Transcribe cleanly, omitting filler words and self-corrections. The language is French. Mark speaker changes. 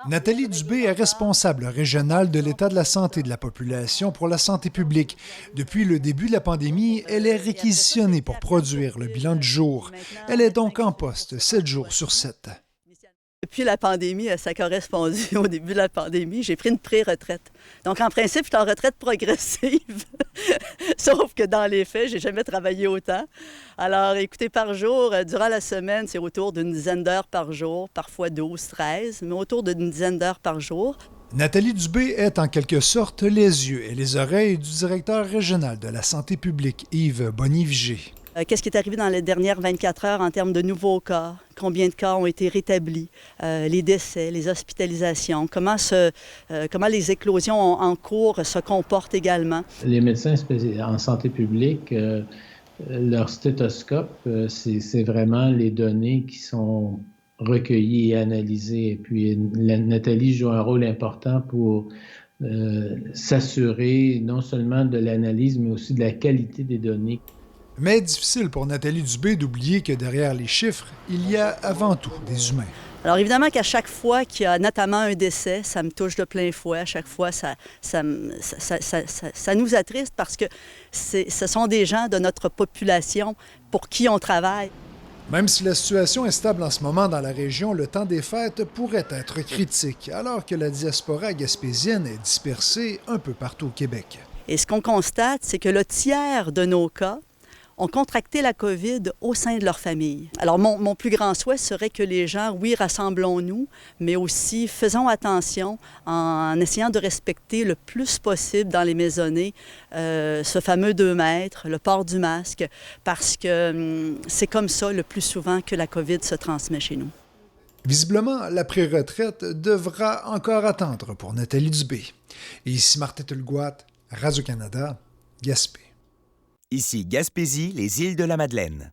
Speaker 1: Nathalie Dubé est responsable régionale de l'état de la santé de la population pour la santé publique. Depuis le début de la pandémie, elle est réquisitionnée pour produire le bilan du jour. Elle est donc en poste 7 jours sur 7.
Speaker 2: Depuis la pandémie, ça a correspondu au début de la pandémie, j'ai pris une pré-retraite. Donc, en principe, je suis en retraite progressive. Sauf que dans les faits, j'ai jamais travaillé autant. Alors, écoutez, par jour, durant la semaine, c'est autour d'une dizaine d'heures par jour, parfois 12, 13, mais autour d'une dizaine d'heures par jour.
Speaker 1: Nathalie Dubé est en quelque sorte les yeux et les oreilles du directeur régional de la santé publique, Yves Bonny-Vigé.
Speaker 2: Qu'est-ce qui est arrivé dans les dernières 24 heures en termes de nouveaux cas? Combien de cas ont été rétablis? Les décès, les hospitalisations? Comment les éclosions en cours se comportent également?
Speaker 3: Les médecins en santé publique, leur stéthoscope, c'est vraiment les données qui sont recueillies et analysées. Et puis Nathalie joue un rôle important pour s'assurer non seulement de l'analyse, mais aussi de la qualité des données.
Speaker 1: Mais difficile pour Nathalie Dubé d'oublier que derrière les chiffres, il y a avant tout des humains.
Speaker 2: Alors évidemment qu'à chaque fois qu'il y a notamment un décès, ça me touche de plein fouet. À chaque fois, ça nous attriste parce que ce sont des gens de notre population pour qui on travaille.
Speaker 1: Même si la situation est stable en ce moment dans la région, le temps des fêtes pourrait être critique, alors que la diaspora gaspésienne est dispersée un peu partout au Québec.
Speaker 2: Et ce qu'on constate, c'est que le tiers de nos cas ont contracté la COVID au sein de leur famille. Alors, mon plus grand souhait serait que les gens, oui, rassemblons-nous, mais aussi faisons attention en essayant de respecter le plus possible dans les maisonnées ce fameux 2 mètres, le port du masque, parce que c'est comme ça le plus souvent que la COVID se transmet chez nous.
Speaker 1: Visiblement, la pré-retraite devra encore attendre pour Nathalie Dubé. Et ici Martin Tulgoat, Radio-Canada, Gaspé.
Speaker 4: Ici Gaspésie, les îles de la Madeleine.